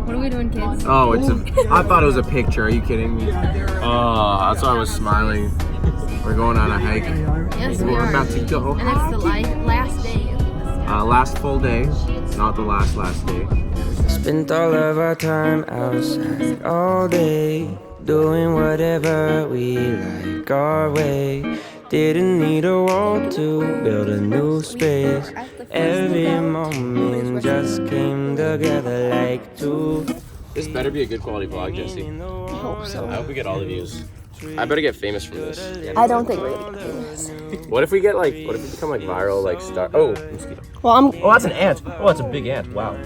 What are we doing, kids? Oh, I thought it was a picture. Are you kidding me? Oh, that's why I was smiling. We're going on a hike. Yes, we We're are. about to go. And it's the last day. Last full day, not the last day. Spent all of our time outside all day, doing whatever we like our way. Didn't need a wall to build a new space. Every moment just came together like two. This better be a good quality vlog, Jesse. I hope so. I hope we get all the views. I better get famous from this. I don't think we're gonna get famous. What if we get like? What if we become like viral, like star? Oh, mosquito. Well, Oh, that's an ant. Oh, that's a big ant. Wow.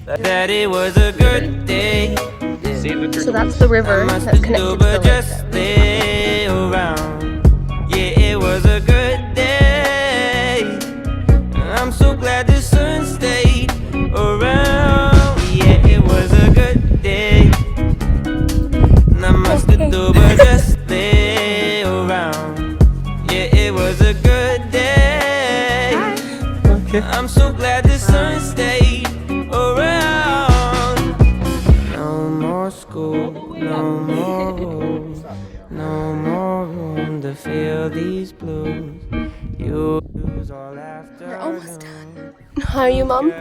That it was a good day. So that's the river that's connected to the But lake. just stay around. Yeah, it was a good day. I'm so glad the sun stayed around. Yeah, it was a good day. I must have do, but just stay around. Yeah, it was a good day. Okay. I'm so glad the sun stayed around. No more school, no more rules, no more room to feel these blues. You lose all after. We're almost done. How are you, Mom?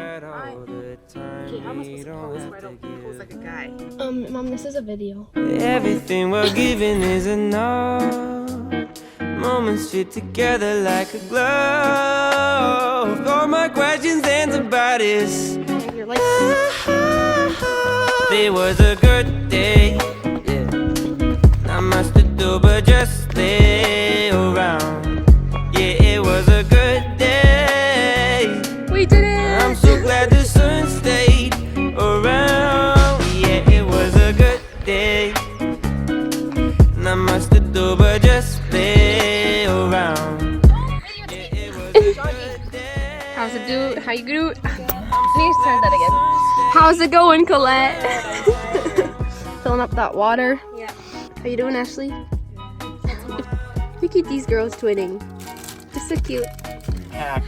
Mom, this is a video. Everything we're giving is enough. Moments fit together like a glove. All my questions answered by this. You're like, It was a good day. Yeah. I must have do, but just stay around. Yeah, it was a good day. we did it! I'm so glad the sun stayed around. Yeah, it was a good day. I must have do, but just stay around. Yeah, it was a good day. How's it do? How you do? Please try that again. How's it going, Colette? Filling up that water. Yeah. How you doing, Ashley? Look at these girls twinning. They're so cute.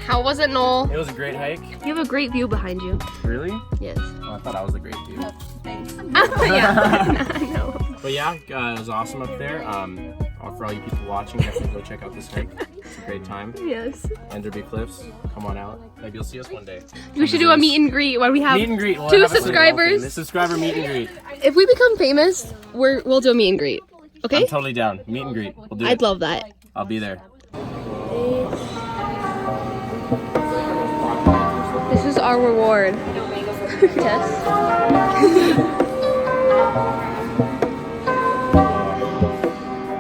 How was it, Noel? It was a great hike. You have a great view behind you. Really? Yes. Oh, I thought I was a great view. Yeah, I know. But yeah, it was awesome up there. For all you people watching, definitely go check out this hike. It's a great time. Yes. Enderby Cliffs. Come on out. Maybe you'll see us one day. We should do a meet and greet when we have Meet and greet. We'll 2 have a subscribers. The subscriber meet and greet. If we become famous, we'll do a meet and greet. Okay? I'm totally down. Meet and greet. We'll do it. I'd love that. I'll be there. This is our reward. Tess.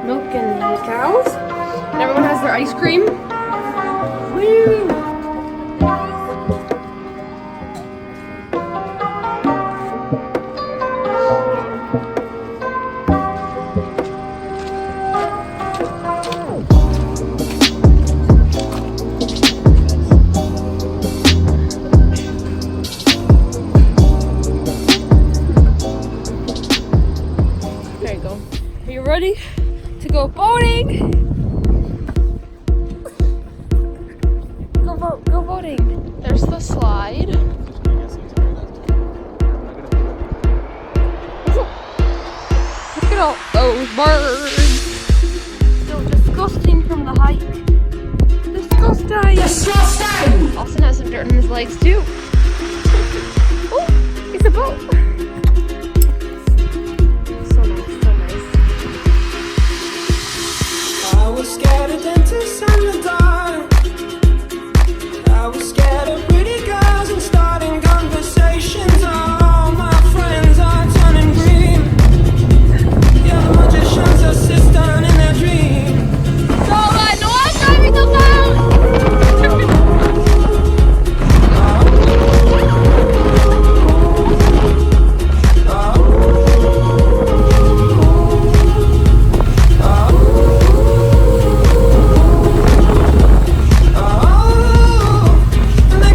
Milk and cows. And everyone has their ice cream. Woo! There you go. Are you ready to go boating? Go boating. There's the slide. Look at all those birds. So disgusting from the hike. Disgusting. Austin has some dirt in his legs too. Oh, it's a boat. So nice, so nice. I was scared of dentists in the dark. I was scared of pretty girls and starting conversations. All my friends are turning green. Yeah, the magicians are sisters in their dream. So, Noah's driving the boat! And the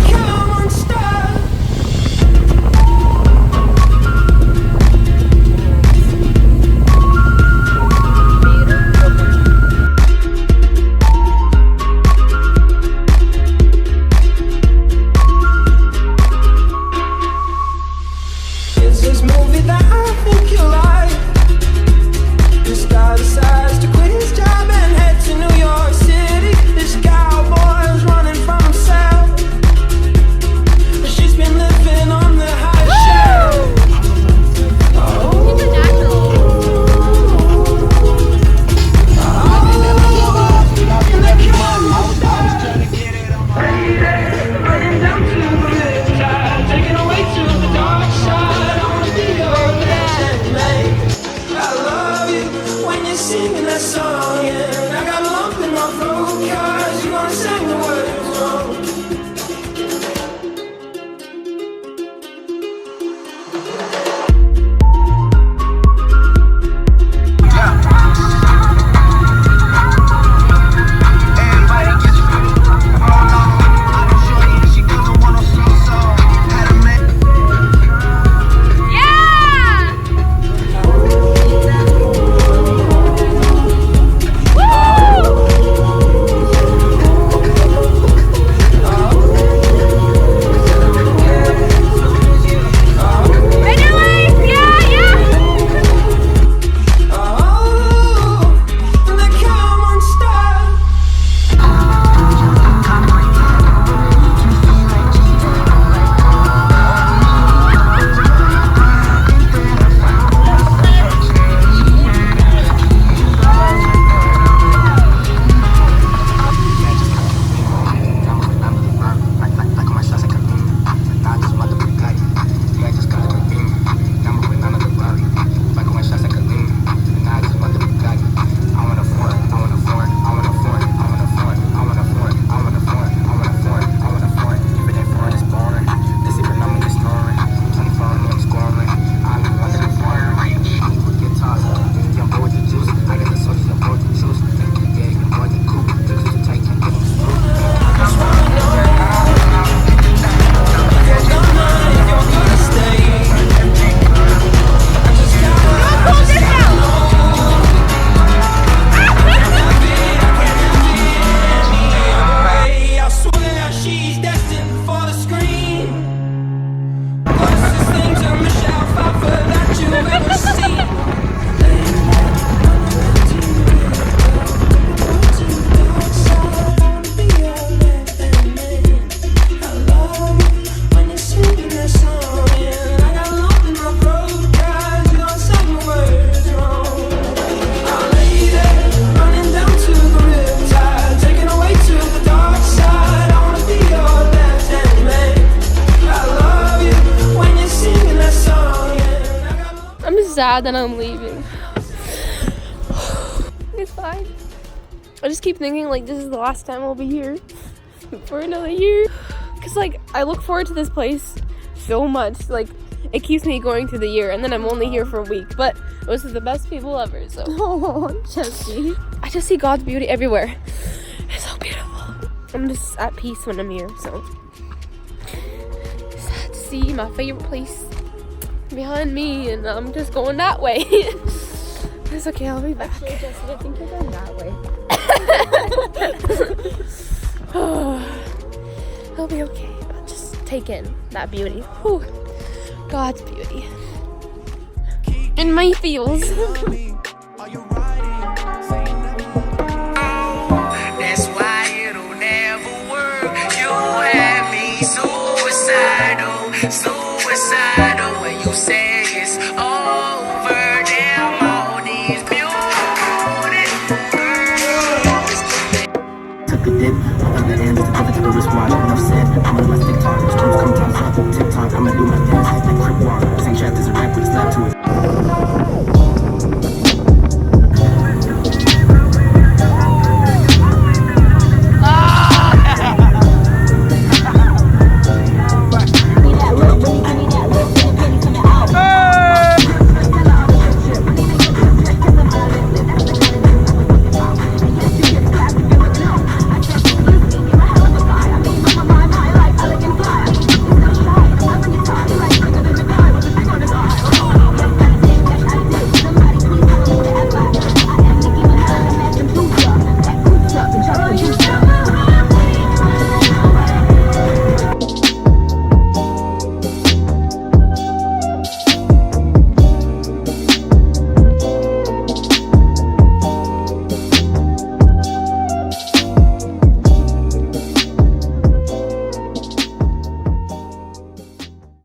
sad that I'm leaving. It's fine. I just keep thinking like this is the last time I'll be here for another year. Cause like I look forward to this place so much. Like it keeps me going through the year, and then I'm only here for a week. But those are the best people ever. So Oh, Jesse. I just see God's beauty everywhere. It's so beautiful. I'm just at peace when I'm here. So sad to see my favorite place behind me, and I'm just going that way. It's okay, I'll be back. Actually, Jesse, I think you're going that way. I'll be okay, but just take in that beauty. Whew. God's beauty. In my feels. That's why it'll never work. You have me suicidal, suicidal. When you say it's over, damn all these beautiful girls. Took a dip, on the end, together to the wristwatch. Enough said, I'ma do my TikTok. Strokes come toss up, TikTok, I'ma do my dance. Like crip walk, sing chapters of rap with a slap to it.